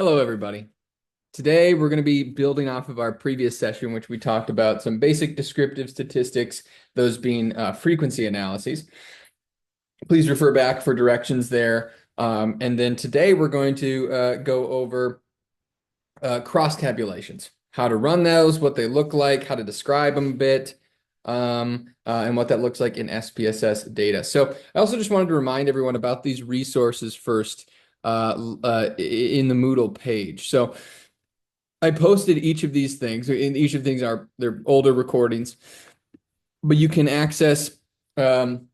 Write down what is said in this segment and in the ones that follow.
Hello, everybody. Today, we're going to be building off of our previous session, which we talked about some basic descriptive statistics, those being frequency analyses. Please refer back for directions there. And then today, we're going to go over cross tabulations, how to run those, what they look like, how to describe them a bit, and what that looks like in SPSS data. So I also just wanted to remind everyone about these resources first in the Moodle page. So I posted each of these things, and each of these are they're older recordings, but you can access the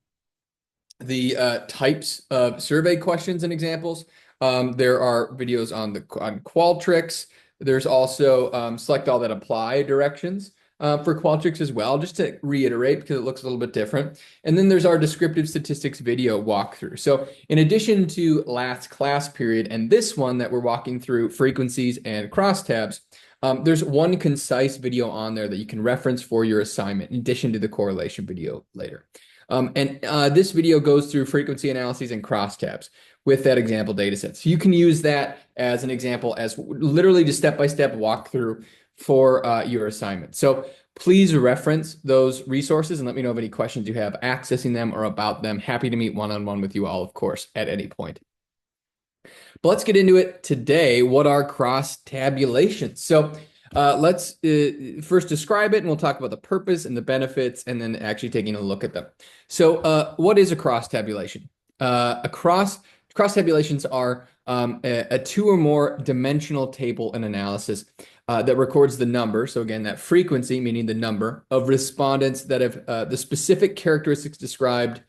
types of survey questions and examples. There are videos on Qualtrics. There's also select all that apply directions for Qualtrics as well, just to reiterate because it looks a little bit different. And then there's our descriptive statistics video walkthrough. So in addition to last class period and this one that we're walking through frequencies and crosstabs, there's one concise video on there that you can reference for your assignment in addition to the correlation video later. This video goes through frequency analyses and crosstabs with that example data set. So you can use that as an example as literally just step-by-step walkthrough for your assignment. So please reference those resources and let me know of any questions you have accessing them or about them. Happy to meet one-on-one with you all, of course, at any point. But let's get into it today. What are cross tabulations? So let's first describe it, and we'll talk about the purpose and the benefits, and then actually taking a look at them. So what is a cross tabulation? Cross tabulations are a two or more dimensional table and analysis that records the number. So again, that frequency, meaning the number of respondents that have the specific characteristics described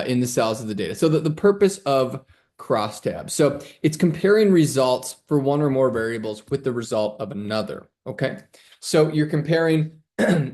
in the cells of the data. So the purpose of crosstabs. So it's comparing results for one or more variables with the result of another. Okay. So you're comparing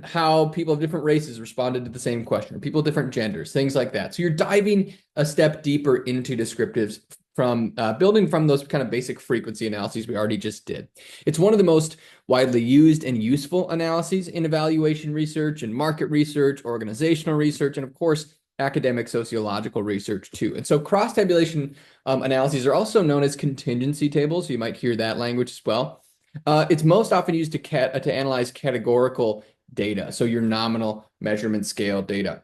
how people of different races responded to the same question, or people of different genders, things like that. So you're diving a step deeper into descriptives from building from those kind of basic frequency analyses we already just did. It's one of the most widely used and useful analyses in evaluation research and market research, organizational research, and of course, academic sociological research too. And so cross-tabulation analyses are also known as contingency tables. So you might hear that language as well. It's most often used to analyze categorical data, so your nominal measurement scale data.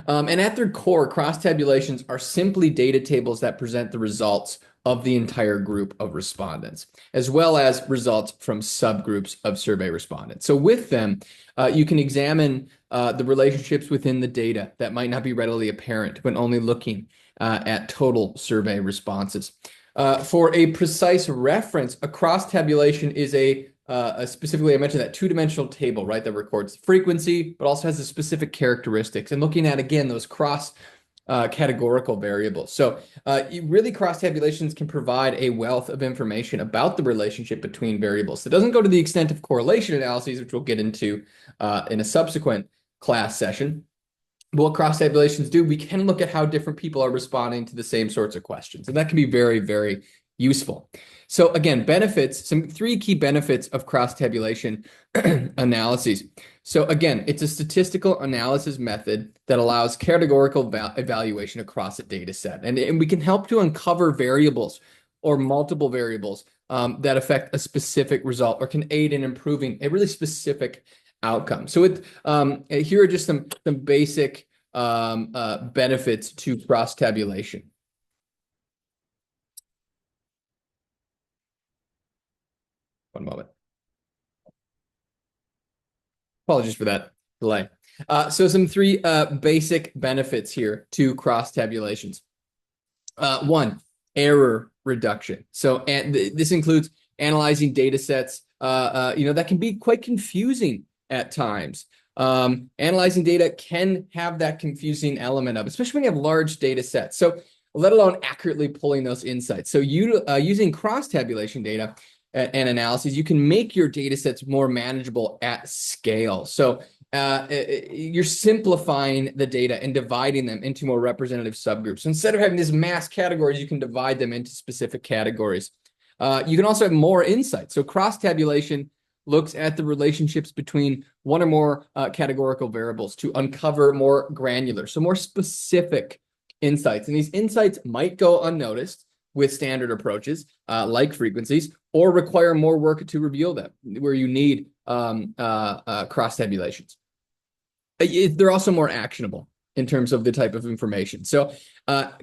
And at their core, cross-tabulations are simply data tables that present the results of the entire group of respondents, as well as results from subgroups of survey respondents. So with them, you can examine the relationships within the data that might not be readily apparent when only looking at total survey responses. For a precise reference, a cross-tabulation is specifically, I mentioned that two-dimensional table, right, that records frequency, but also has the specific characteristics. And looking at, again, those categorical variables. So really cross-tabulations can provide a wealth of information about the relationship between variables. It doesn't go to the extent of correlation analyses, which we'll get into in a subsequent class session. But what cross-tabulations do, we can look at how different people are responding to the same sorts of questions. And that can be very, very useful. So again, benefits, some three key benefits of cross-tabulation analyses. So again, it's a statistical analysis method that allows categorical evaluation across a data set. And we can help to uncover variables or multiple variables that affect a specific result or can aid in improving a really specific outcome. So here are just some basic benefits to cross-tabulation. One moment. Apologies for that delay. So some three basic benefits here to cross-tabulations. One, error reduction. So this includes analyzing data sets that can be quite confusing at times. Analyzing data can have that confusing element of, especially when you have large data sets. So let alone accurately pulling those insights. So using cross-tabulation data and analyses, you can make your data sets more manageable at scale. So you're simplifying the data and dividing them into more representative subgroups. So instead of having these mass categories, you can divide them into specific categories. You can also have more insights. So cross-tabulation looks at the relationships between one or more categorical variables to uncover more granular, so more specific insights. And these insights might go unnoticed, with standard approaches like frequencies, or require more work to reveal them, where you need cross tabulations. They're also more actionable in terms of the type of information. So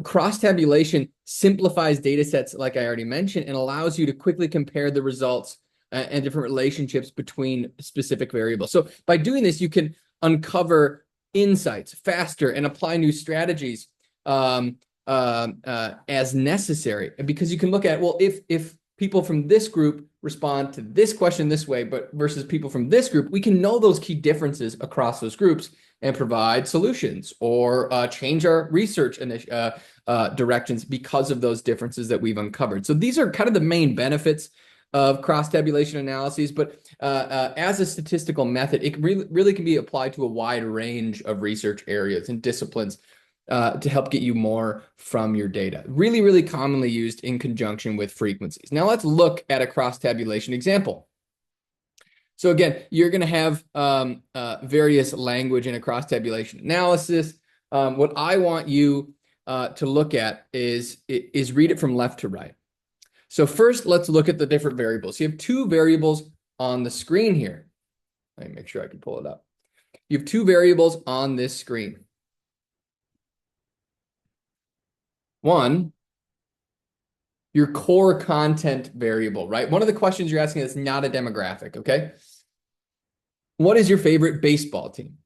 cross tabulation simplifies data sets, like I already mentioned, and allows you to quickly compare the results and different relationships between specific variables. So by doing this, you can uncover insights faster and apply new strategies as necessary. Because you can look at, well, if people from this group respond to this question this way, but versus people from this group, we can know those key differences across those groups and provide solutions or change our research directions because of those differences that we've uncovered. So these are kind of the main benefits of cross-tabulation analyses, but as a statistical method, it really can be applied to a wide range of research areas and disciplines to help get you more from your data. Really, really commonly used in conjunction with frequencies. Now let's look at a cross-tabulation example. So again, you're going to have various language in a cross-tabulation analysis. What I want you to look at is read it from left to right. So first, let's look at the different variables. You have two variables on the screen here. Let me make sure I can pull it up. You have two variables on this screen. One, your core content variable, right? One of the questions you're asking is not a demographic, okay? What is your favorite baseball team?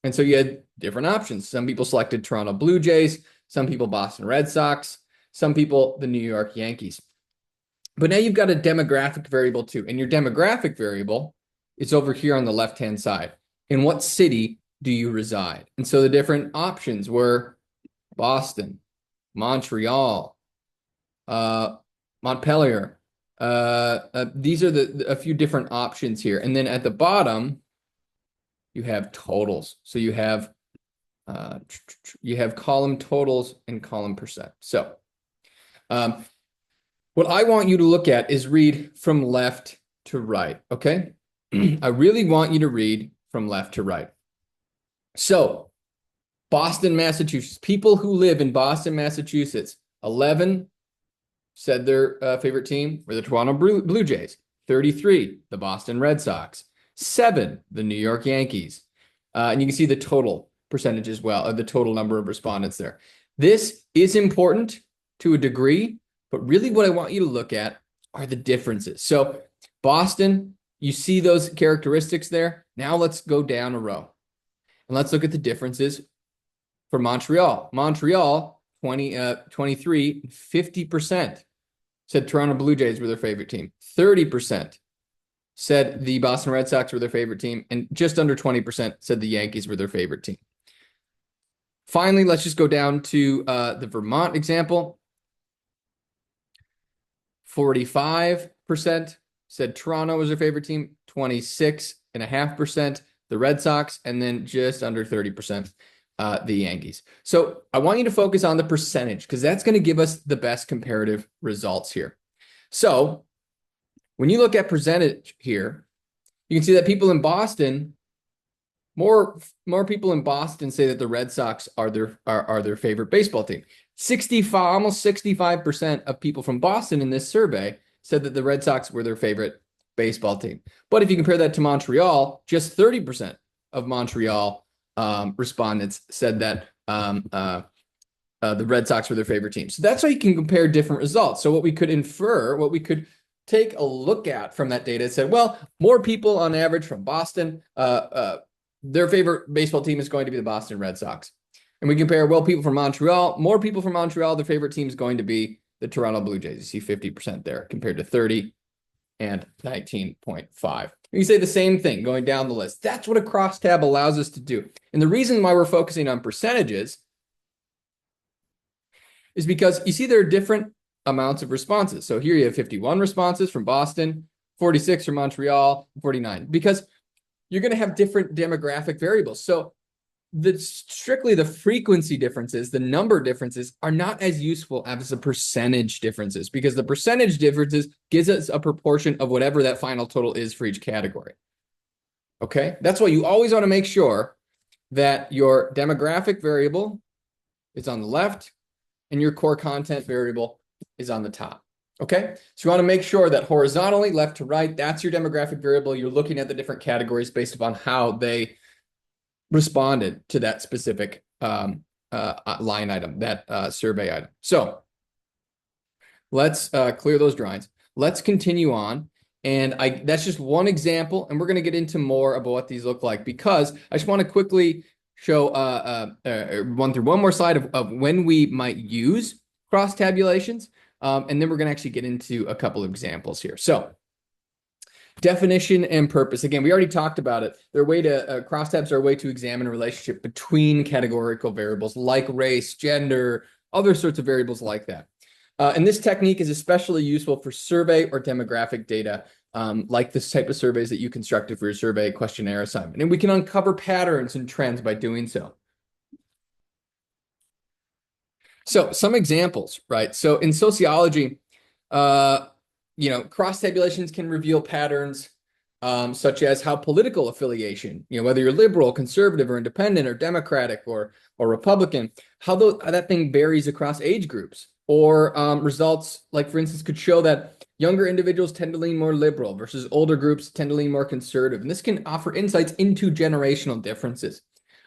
And so you had different options. Some people selected Toronto Blue Jays, some people Boston Red Sox, some people the New York Yankees. But now you've got a demographic variable too, and your demographic variable is over here on the left-hand side. In what city do you reside? And so the different options were Boston, Montreal, Montpelier. These are a few different options here. And then at the bottom, you have totals. So you have column totals and column percent. So what I want you to look at is read from left to right, okay? I really want you to read from left to right. So Boston, Massachusetts. People who live in Boston, Massachusetts, 11 said their favorite team were the Toronto Blue Jays. 33, the Boston Red Sox. 7, the New York Yankees. And you can see the total percentage as well, the total number of respondents there. This is important to a degree, but really what I want you to look at are the differences. So Boston, you see those characteristics there. Now let's go down a row. And let's look at the differences for Montreal. Montreal, 23, 50% said Toronto Blue Jays were their favorite team. 30% said the Boston Red Sox were their favorite team. And just under 20% said the Yankees were their favorite team. Finally, let's just go down to the Vermont example. 45% said Toronto was their favorite team. 26.5% the Red Sox. And then just under 30% the Yankees. So I want you to focus on the percentage because that's going to give us the best comparative results here. So when you look at percentage here, you can see that people in Boston, more people in Boston say that the Red Sox are their favorite baseball team. Almost 65% of people from Boston in this survey said that the Red Sox were their favorite baseball team. But if you compare that to Montreal, just 30% of Montreal respondents said that the Red Sox were their favorite team. So that's how you can compare different results. So what we could infer, what we could take a look at from that data said, well, more people on average from Boston, their favorite baseball team is going to be the Boston Red Sox. And we compare, well, people from Montreal, more people from Montreal, their favorite team is going to be the Toronto Blue Jays. You see 50% there compared to 30 and 19.5. You say the same thing going down the list. That's what a crosstab allows us to do. And the reason why we're focusing on percentages is because you see there are different amounts of responses. So here you have 51 responses from Boston, 46 from Montreal, 49, because you're going to have different demographic variables. So strictly the frequency differences, the number differences are not as useful as the percentage differences because the percentage differences gives us a proportion of whatever that final total is for each category. Okay, that's why you always want to make sure that your demographic variable is on the left and your core content variable is on the top. Okay, so you want to make sure that horizontally, left to right, that's your demographic variable. You're looking at the different categories based upon how they responded to that specific line item, that survey item. So let's clear those drawings. Let's continue on. And that's just one example, and we're going to get into more about what these look like, because I just want to quickly show run through one more slide of when we might use cross tabulations, and then we're going to actually get into a couple of examples here. So definition and purpose. Again, we already talked about it. They're a way to crosstabs are a way to examine a relationship between categorical variables like race, gender, other sorts of variables like that. And this technique is especially useful for survey or demographic data, like this type of surveys that you constructed for your survey questionnaire assignment. And we can uncover patterns and trends by doing so. So some examples, right? So in sociology, cross tabulations can reveal patterns such as how political affiliation, whether you're liberal, conservative, or independent, or Democratic, or Republican, how that thing varies across age groups. Or results, like for instance, could show that younger individuals tend to lean more liberal versus older groups tend to lean more conservative. And this can offer insights into generational differences.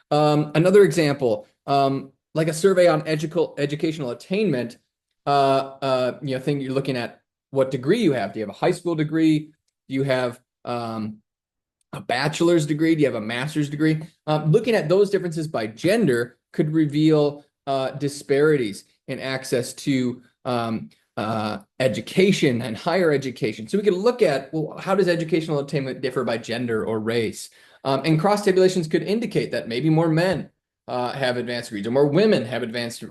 Another example, like a survey on educational attainment, thing you're looking at what degree you have. Do you have a high school degree? Do you have a bachelor's degree? Do you have a master's degree? Looking at those differences by gender could reveal disparities in access to education and higher education. So we could look at, well, how does educational attainment differ by gender or race? And cross tabulations could indicate that maybe more men have advanced degrees, or more women have advanced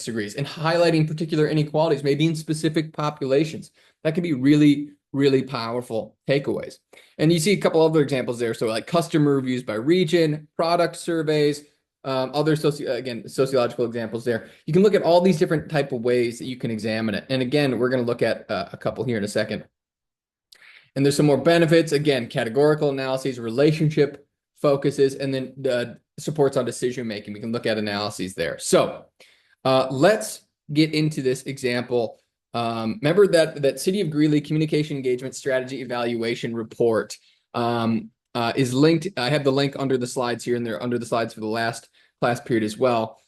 degrees, and highlighting particular inequalities, maybe in specific populations. That could be really, really powerful takeaways. And you see a couple other examples there. So like customer reviews by region, product surveys, other sociological examples there. You can look at all these different type of ways that you can examine it. And again, we're going to look at a couple here in a second. And there's some more benefits. Again, categorical analyses, relationship focuses, and then supports on decision making. We can look at analyses there. So let's get into this example. Remember that City of Greeley Communication Engagement Strategy Evaluation Report is linked. I have the link under the slides here, and they're under the slides for the last class period as well.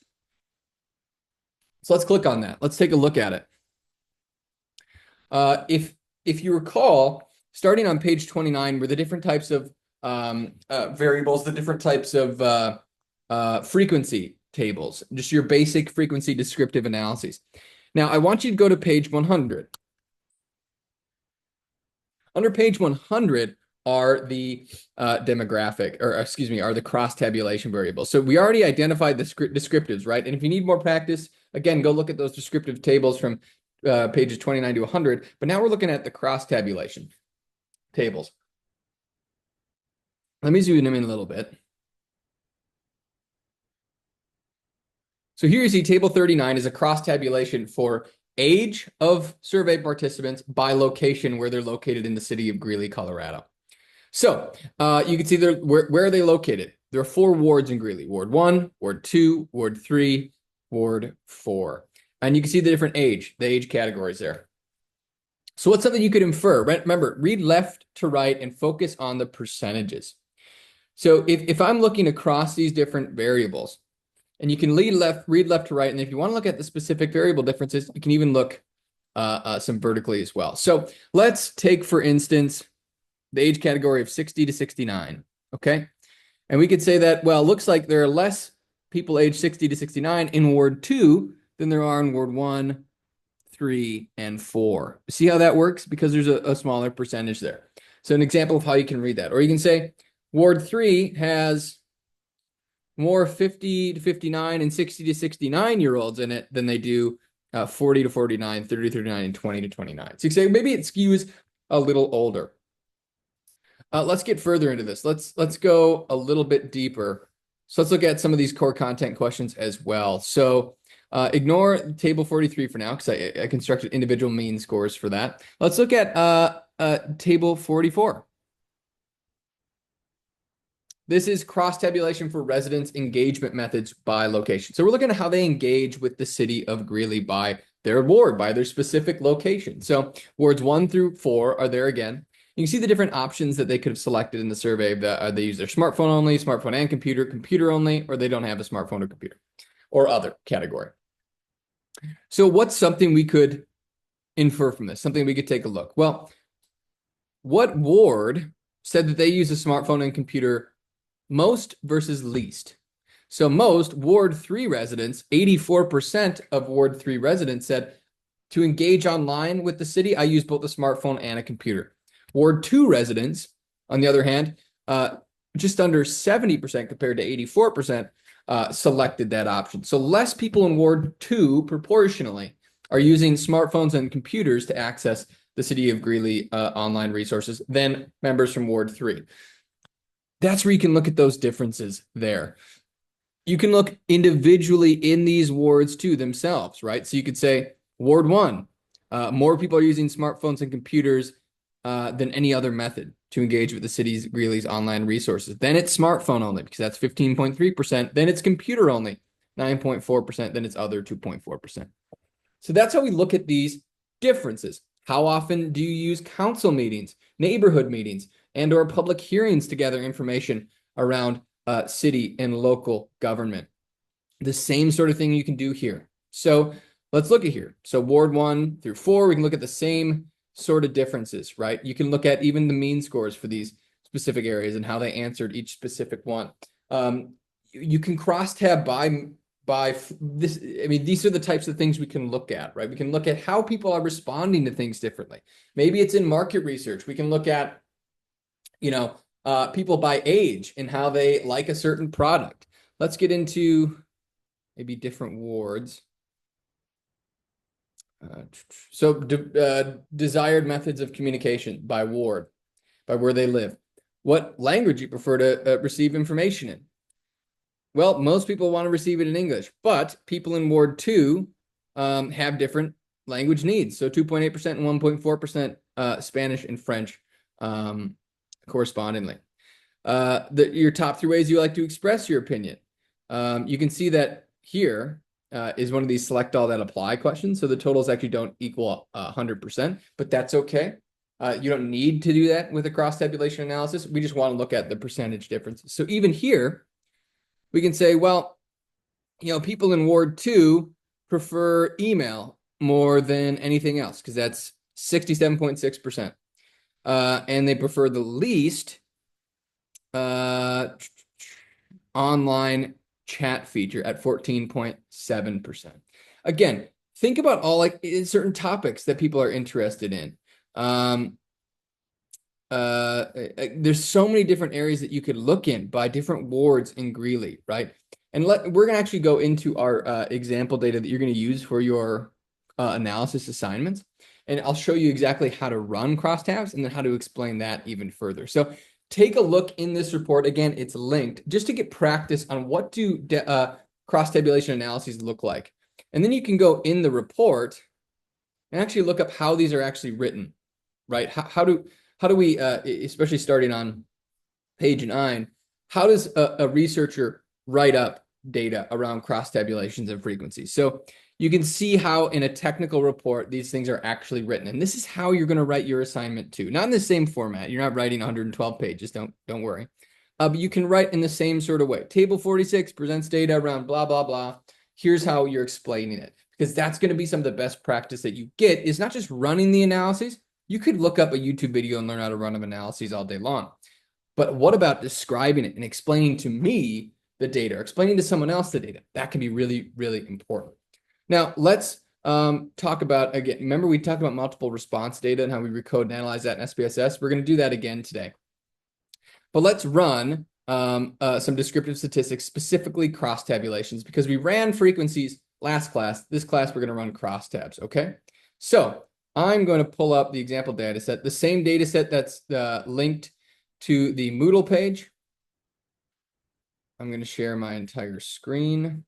So let's click on that. Let's take a look at it. If you recall, starting on page 29 were the different types of variables, the different types of frequency tables, just your basic frequency descriptive analyses. Now, I want you to go to page 100. Under page 100 are the are the cross tabulation variables. So we already identified the descriptives, right? And if you need more practice, again, go look at those descriptive tables from pages 29 to 100. But now we're looking at the cross tabulation tables. Let me zoom in a little bit. So here you see table 39 is a cross tabulation for age of survey participants by location where they're located in the city of Greeley, Colorado. So you can see where are they located? There are 4 wards in Greeley: Ward 1, Ward 2, Ward 3, Ward 4. And you can see the different the age categories there. So what's something you could infer? Remember, read left to right and focus on the percentages. So if I'm looking across these different variables, and you can read left to right, and if you want to look at the specific variable differences, you can even look some vertically as well. So let's take, for instance, the age category of 60 to 69, okay? And we could say that, well, it looks like there are less people aged 60 to 69 in Ward 2 than there are in Ward 1, 3, and 4. See how that works? Because there's a smaller percentage there. So an example of how you can read that. Or you can say Ward 3 has more 50 to 59 and 60 to 69-year-olds in it than they do 40 to 49, 30 to 39, and 20 to 29. So you can say maybe it skews a little older. Let's get further into this. Let's go a little bit deeper. So let's look at some of these core content questions as well. So ignore table 43 for now, because I constructed individual mean scores for that. Let's look at table 44. This is cross-tabulation for residents' engagement methods by location. So we're looking at how they engage with the city of Greeley by their ward by their specific location. So wards 1 through 4 are there again. You can see the different options that they could have selected in the survey. That they use their smartphone only, smartphone and computer, computer only, or they don't have a smartphone or computer, or other category. So what's something we could infer from this? Something we could take a look. Well, what ward said that they use a smartphone and computer most versus least? So most Ward 3 residents, 84% of Ward 3 residents said, to engage online with the city, I use both a smartphone and a computer. Ward 2 residents, on the other hand, just under 70% compared to 84%, selected that option. So less people in Ward 2 proportionally are using smartphones and computers to access the City of Greeley online resources than members from Ward 3. That's where you can look at those differences there. You can look individually in these wards too themselves, right? So you could say Ward 1, more people are using smartphones and computers than any other method to engage with the city's Greeley's online resources. Then it's smartphone only because that's 15.3%. Then it's computer only, 9.4%. Then it's other, 2.4%. So that's how we look at these differences. How often do you use council meetings, neighborhood meetings, and or public hearings to gather information around city and local government? The same sort of thing you can do here. So let's look at here. So Ward 1 through 4, we can look at the same sort of differences, right? You can look at even the mean scores for these specific areas and how they answered each specific one. You can cross-tab by this. I mean, these are the types of things we can look at, right? We can look at how people are responding to things differently. Maybe it's in market research. We can look at, people by age and how they like a certain product. Let's get into maybe different wards. Desired methods of communication by ward, by where they live. What language you prefer to receive information in? Well, most people want to receive it in English, but people in Ward 2 have different language needs. So 2.8% and 1.4% Spanish and French correspondingly. Your top 3 ways you like to express your opinion. You can see that here is one of these select all that apply questions. So the totals actually don't equal 100%, but that's okay. You don't need to do that with a cross tabulation analysis. We just want to look at the percentage differences. So even here, we can say, well, people in Ward 2 prefer email more than anything else because that's 67.6%. And they prefer the least online chat feature at 14.7%. Again, think about all certain topics that people are interested in. There's so many different areas that you could look in by different wards in Greeley, right? And we're going to actually go into our example data that you're going to use for your analysis assignments. And I'll show you exactly how to run crosstabs and then how to explain that even further. So take a look in this report. Again, it's linked just to get practice on what do cross-tabulation analyses look like. And then you can go in the report and actually look up how these are actually written, right? How do we, especially starting on page 9, how does a researcher write up data around cross-tabulations and frequencies? So you can see how in a technical report, these things are actually written. And this is how you're going to write your assignment too. Not in the same format. You're not writing 112 pages. Don't worry. But you can write in the same sort of way. Table 46 presents data around blah, blah, blah. Here's how you're explaining it. Because that's going to be some of the best practice that you get is not just running the analyses. You could look up a YouTube video and learn how to run an analyses all day long. But what about describing it and explaining to me the data or explaining to someone else the data? That can be really, really important. Now, let's talk about, again, remember we talked about multiple response data and how we recode and analyze that in SPSS. We're going to do that again today. But let's run some descriptive statistics, specifically cross-tabulations, because we ran frequencies last class. This class, we're going to run cross-tabs, okay? So I'm going to pull up the example data set, the same data set that's linked to the Moodle page. I'm going to share my entire screen.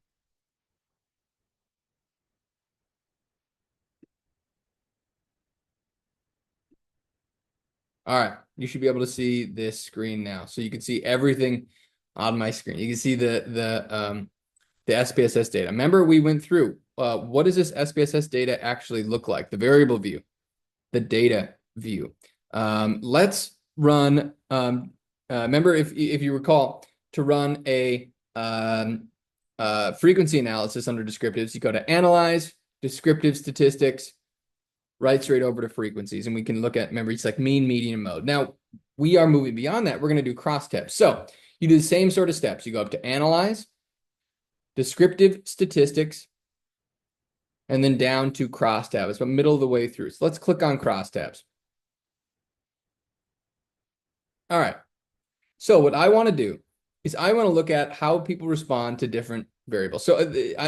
All right, you should be able to see this screen now. So you can see everything on my screen. You can see the the SPSS data. Remember, we went through what does this SPSS data actually look like? The variable view, the data view. Let's run, remember, if you recall, to run a frequency analysis under descriptives, you go to Analyze, Descriptive Statistics, right straight over to frequencies, and we can look at, remember, it's like mean, median, and mode. Now, we are moving beyond that. We're going to do crosstabs. So you do the same sort of steps. You go up to Analyze, Descriptive Statistics, and then down to crosstabs. It's about middle of the way through. So let's click on crosstabs. All right. So what I want to do is I want to look at how people respond to different variables. So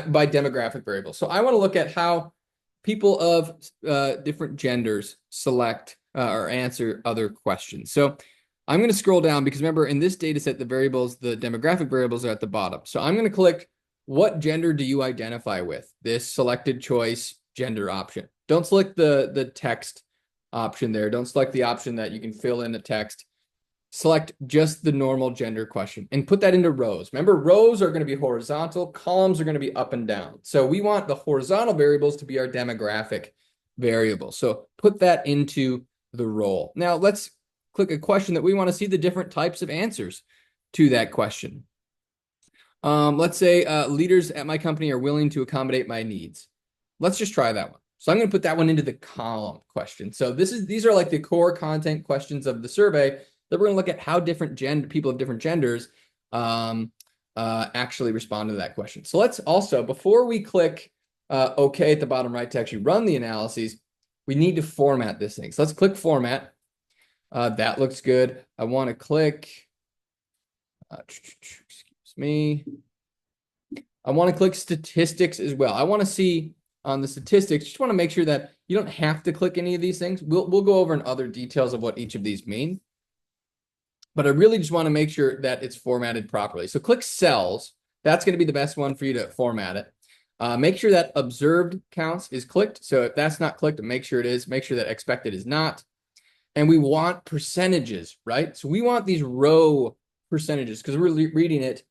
by demographic variables. So I want to look at how people of different genders select or answer other questions. So I'm going to scroll down because remember in this data set, the variables, the demographic variables are at the bottom. So I'm going to click what gender do you identify with? This selected choice gender option. Don't select the text option there. Don't select the option that you can fill in the text. Select just the normal gender question and put that into rows. Remember, rows are going to be horizontal, columns are going to be up and down. So we want the horizontal variables to be our demographic variables. So put that into the role. Now let's click a question that we want to see the different types of answers to that question. Let's say leaders at my company are willing to accommodate my needs. Let's just try that one. So I'm going to put that one into the column question. So these are like the core content questions of the survey that we're going to look at how different people of different genders actually respond to that question. So let's also, before we click OK at the bottom right to actually run the analyses, we need to format this thing. So let's click Format. That looks good. I want to click, excuse me. I want to click Statistics as well. I want to see on the statistics, just want to make sure that you don't have to click any of these things. We'll go over in other details of what each of these mean. But I really just want to make sure that it's formatted properly. So click Cells. That's going to be the best one for you to format it. Make sure that Observed Counts is clicked. So if that's not clicked, make sure it is. Make sure that Expected is not. And we want percentages, right? So we want these row percentages because we're reading it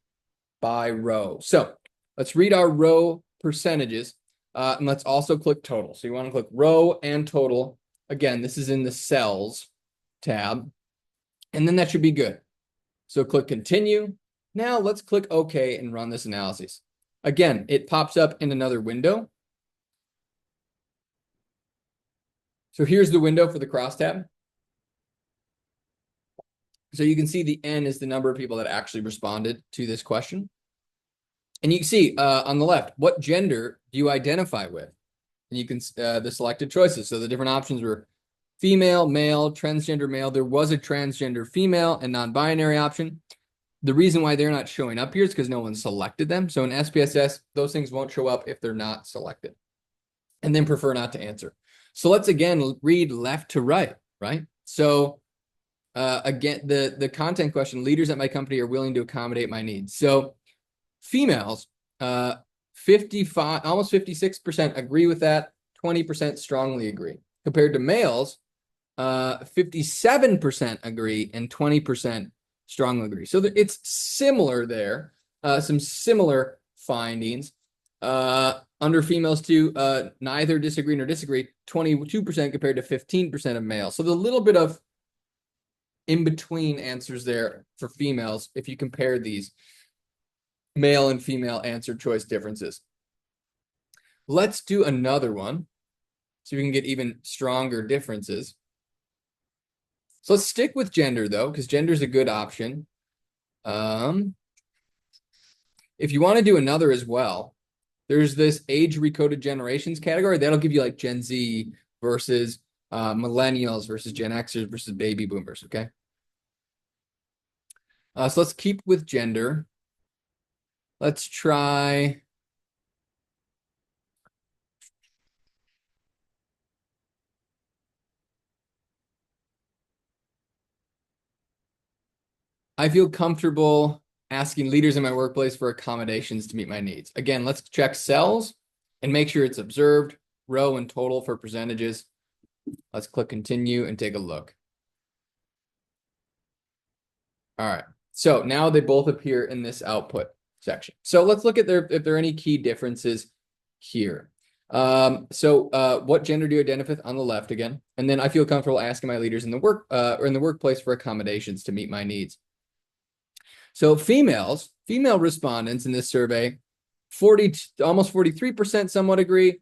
by row. So let's read our row percentages. And let's also click Total. So you want to click Row and Total. Again, this is in the Cells tab. And then that should be good. So click Continue. Now let's click OK and run this analysis. Again, it pops up in another window. So here's the window for the crosstab. So you can see the N is the number of people that actually responded to this question. And you can see on the left, what gender do you identify with? And you can the selected choices. So the different options were female, male, transgender male. There was a transgender female and non-binary option. The reason why they're not showing up here is because no one selected them. So in SPSS, those things won't show up if they're not selected. And then prefer not to answer. So let's again read left to right, right? So again, the content question, leaders at my company are willing to accommodate my needs. So females, 55, almost 56% agree with that, 20% strongly agree. Compared to males, 57% agree and 20% strongly agree. So it's similar there, some similar findings. Under females too, neither disagree nor disagree, 22% compared to 15% of males. So there's a little bit of in-between answers there for females if you compare these male and female answer choice differences. Let's do another one so we can get even stronger differences. So let's stick with gender though, because gender is a good option. If you want to do another as well, there's this age recoded generations category. That'll give you like Gen Z versus millennials versus Gen Xers versus baby boomers, okay? So let's keep with gender. Let's try. I feel comfortable asking leaders in my workplace for accommodations to meet my needs. Again, let's check cells and make sure it's observed, row and total for percentages. Let's click continue and take a look. All right, so now they both appear in this output. section. So let's look at if there are any key differences here. What gender do you identify with on the left again? And then I feel comfortable asking my leaders in the or in the workplace for accommodations to meet my needs. So female respondents in this survey, almost 43% somewhat agree,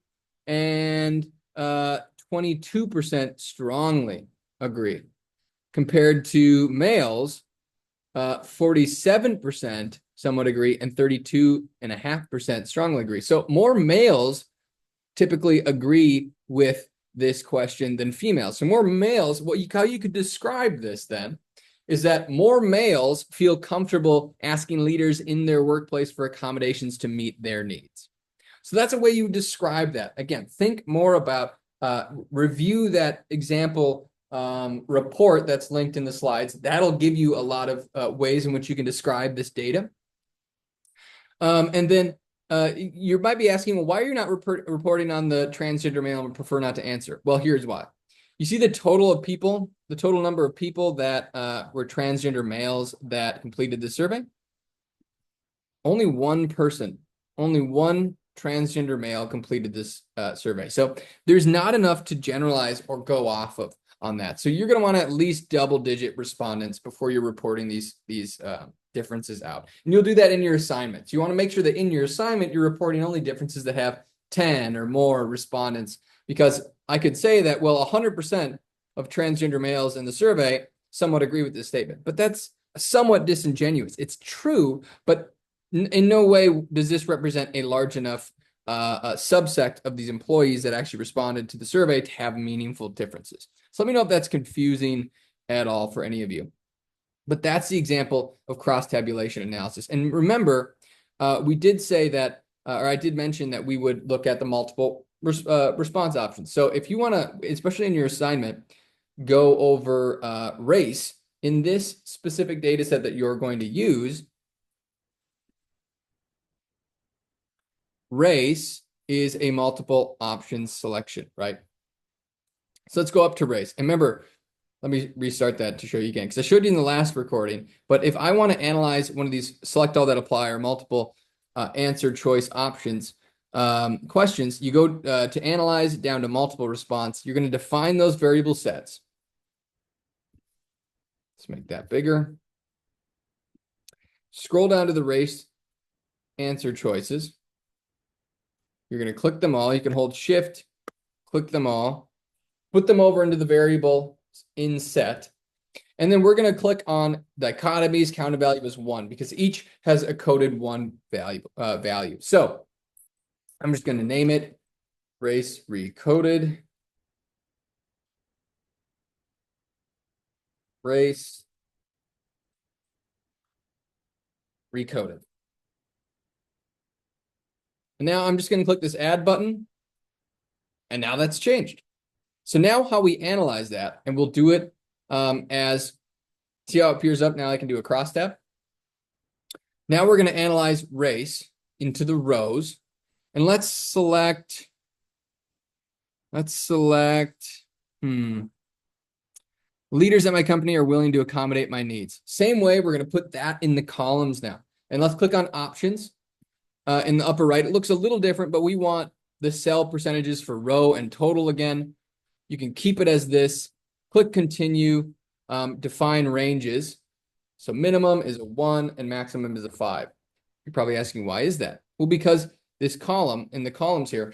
and 22% strongly agree, compared to males, 47% somewhat agree, and 32.5% strongly agree. So more males typically agree with this question than females. So more males, how you could describe this then is that more males feel comfortable asking leaders in their workplace for accommodations to meet their needs. So that's a way you describe that. Again, think more about, review that example report that's linked in the slides. That'll give you a lot of ways in which you can describe this data. And then you might be asking, well, why are you not reporting on the transgender male and prefer not to answer? Well, here's why. You see the total number of people that were transgender males that completed the survey? Only one transgender male completed this survey. So there's not enough to generalize or go off of on that. So you're going to want at least double-digit respondents before you're reporting these differences out. And you'll do that in your assignments. You want to make sure that in your assignment, you're reporting only differences that have 10 or more respondents, because I could say that, well, 100% of transgender males in the survey somewhat agree with this statement, but that's somewhat disingenuous. It's true, but in no way does this represent a large enough subsect of these employees that actually responded to the survey to have meaningful differences. So let me know if that's confusing at all for any of you. But that's the example of cross-tabulation analysis. And remember, we did say that, or I did mention that we would look at the multiple response options. So if you want to, especially in your assignment, go over race in this specific data set that you're going to use, race is a multiple options selection, right? So let's go up to race. And remember, let me restart that to show you again, because I showed you in the last recording. But if I want to analyze one of these select all that apply or multiple answer choice options questions, you go to analyze down to multiple response. You're going to define those variable sets. Let's make that bigger. Scroll down to the race answer choices. You're going to click them all. You can hold shift, click them all, put them over into the variable in set. And then we're going to click on dichotomies, count a value as 1, because each has a coded 1 value. So I'm just going to name it race recoded. Race recoded. And now I'm just going to click this add button. And now that's changed. So now how we analyze that, and we'll do it as, see how it appears up? Now I can do a cross tab. Now we're going to analyze race into the rows. And let's select, leaders at my company are willing to accommodate my needs. Same way, we're going to put that in the columns now. And let's click on options in the upper right. It looks a little different, but we want the cell percentages for row and total again. You can keep it as this. Click continue, define ranges. So minimum is a 1 and maximum is a 5. You're probably asking, why is that? Well, because this column, in the columns here,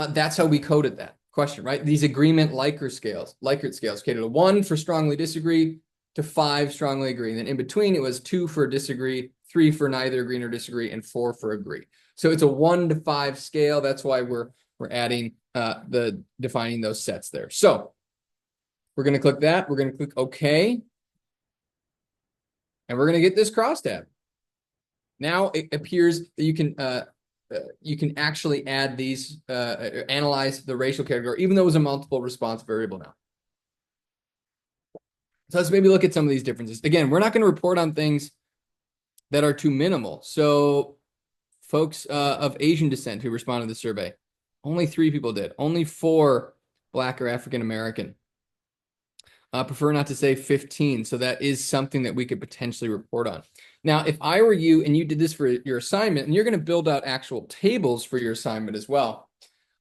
that's how we coded that question, right? These agreement Likert scales, okay, to 1 for strongly disagree, to 5 strongly agree. And then in between, it was 2 for disagree, 3 for neither agree nor disagree, and 4 for agree. So it's a 1 to 5 scale. That's why we're adding defining those sets there. So we're going to click that. We're going to click OK. And we're going to get this cross tab. Now it appears that you can actually add these, analyze the racial category, even though it was a multiple response variable now. So let's maybe look at some of these differences. Again, we're not going to report on things that are too minimal. So folks of Asian descent who responded to the survey, only 3 people did. Only 4 Black or African American. Prefer not to say 15. So that is something that we could potentially report on. Now, if I were you and you did this for your assignment and you're going to build out actual tables for your assignment as well,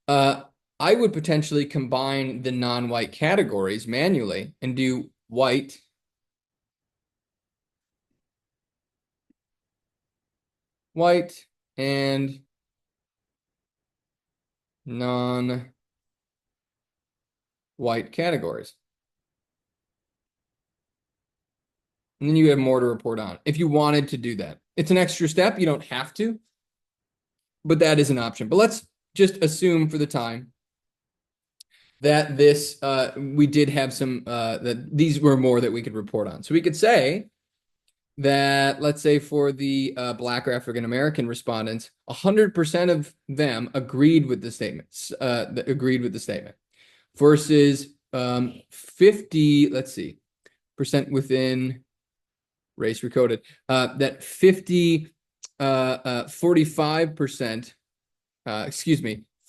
I would potentially combine the non-white categories manually and do white, white, and non-white categories. And then you have more to report on if you wanted to do that. It's an extra step. You don't have to, but that is an option. But let's just assume for the time that this we did have some that these were more that we could report on. So we could say that, let's say for the Black or African American respondents, 100% of them agreed with the statements, versus 50, let's see, percent within race recoded, that 45%,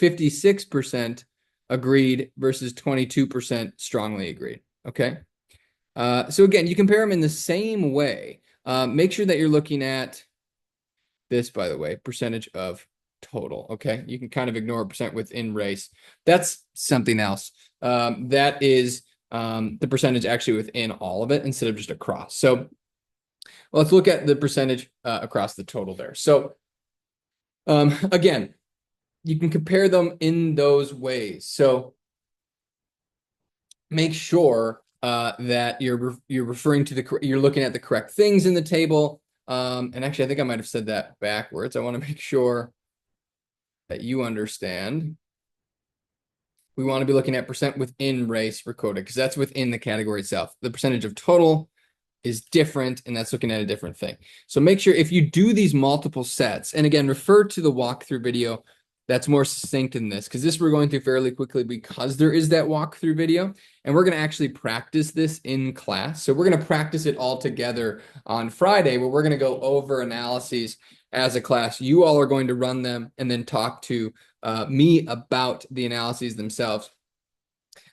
56% agreed versus 22% strongly agreed. Okay. So again, you compare them in the same way. Make sure that you're looking at this, by the way, percentage of total. Okay. You can kind of ignore percent within race. That's something else. That is the percentage actually within all of it instead of just across. So let's look at the percentage across the total there. So again, you can compare them in those ways. So make sure that you're referring to you're looking at the correct things in the table. And actually, I think I might have said that backwards. I want to make sure that you understand. We want to be looking at percent within race recoded because that's within the category itself. The percentage of total is different, and that's looking at a different thing. So make sure if you do these multiple sets, and again, refer to the walkthrough video that's more succinct in this, because this we're going through fairly quickly because there is that walkthrough video, and we're going to actually practice this in class. So we're going to practice it all together on Friday, where we're going to go over analyses as a class. You all are going to run them and then talk to me about the analyses themselves.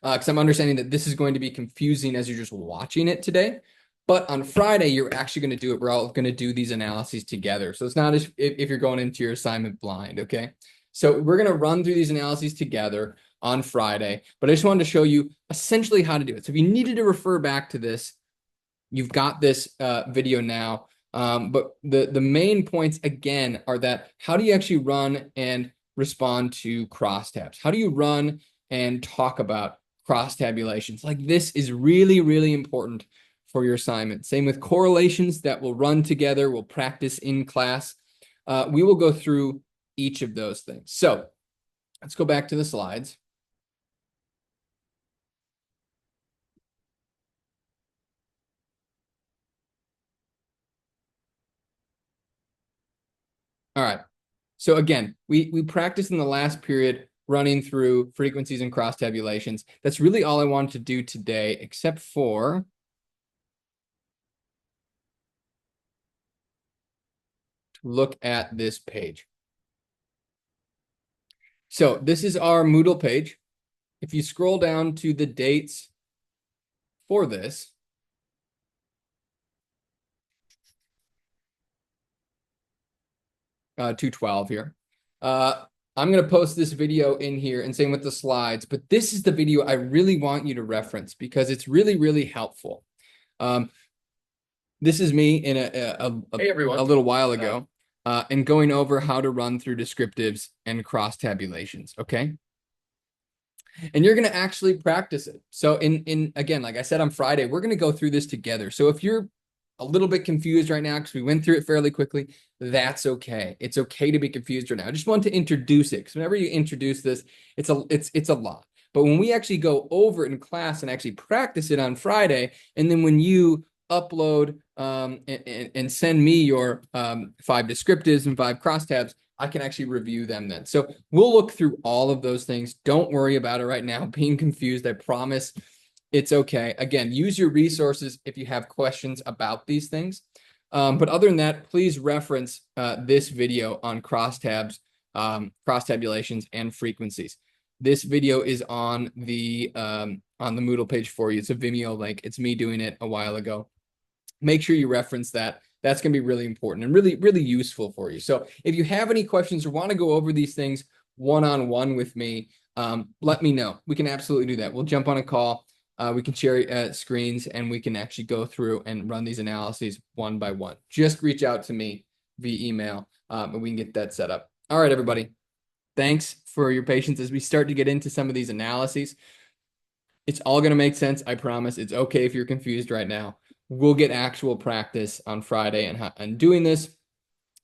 Because I'm understanding that this is going to be confusing as you're just watching it today. But on Friday, you're actually going to do it. We're all going to do these analyses together. So it's not as if you're going into your assignment blind, okay? So we're going to run through these analyses together on Friday. But I just wanted to show you essentially how to do it. So if you needed to refer back to this, you've got this video now. But the main points, again, are that how do you actually run and respond to crosstabs? How do you run and talk about cross tabulations? Like this is really, really important for your assignment. Same with correlations that will run together. We'll practice in class. We will go through each of those things. So let's go back to the slides. All right. So again, we practiced in the last period running through frequencies and cross tabulations. That's really all I wanted to do today, except for look at this page. So this is our Moodle page. If you scroll down to the dates for this, uh, 212 here. I'm going to post this video in here and same with the slides, but this is the video I really want you to reference because it's really, really helpful. This is me in Hey everyone. a little while ago and going over how to run through descriptives and cross tabulations, okay? And you're going to actually practice it. So again, like I said on Friday, we're going to go through this together. So if you're a little bit confused right now because we went through it fairly quickly, that's okay. It's okay to be confused right now. I just want to introduce it because whenever you introduce this, it's a lot. But when we actually go over it in class and actually practice it on Friday, and then when you upload and send me your 5 descriptives and 5 crosstabs, I can actually review them then. So we'll look through all of those things. Don't worry about it right now. Being confused, I promise it's okay. Again, use your resources if you have questions about these things. But other than that, please reference this video on crosstabs, cross tabulations, and frequencies. This video is on the on the Moodle page for you. It's a Vimeo link. It's me doing it a while ago. Make sure you reference that. That's going to be really important and really, really useful for you. So if you have any questions or want to go over these things one-on-one with me, let me know. We can absolutely do that. We'll jump on a call. We can share screens and we can actually go through and run these analyses one by one. Just reach out to me via email and we can get that set up. All right, everybody. Thanks for your patience as we start to get into some of these analyses. It's all going to make sense. I promise. It's okay if you're confused right now. We'll get actual practice on Friday and doing this,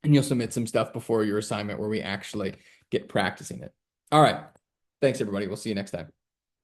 and you'll submit some stuff before your assignment where we actually get practicing it. All right. Thanks, everybody. We'll see you next time.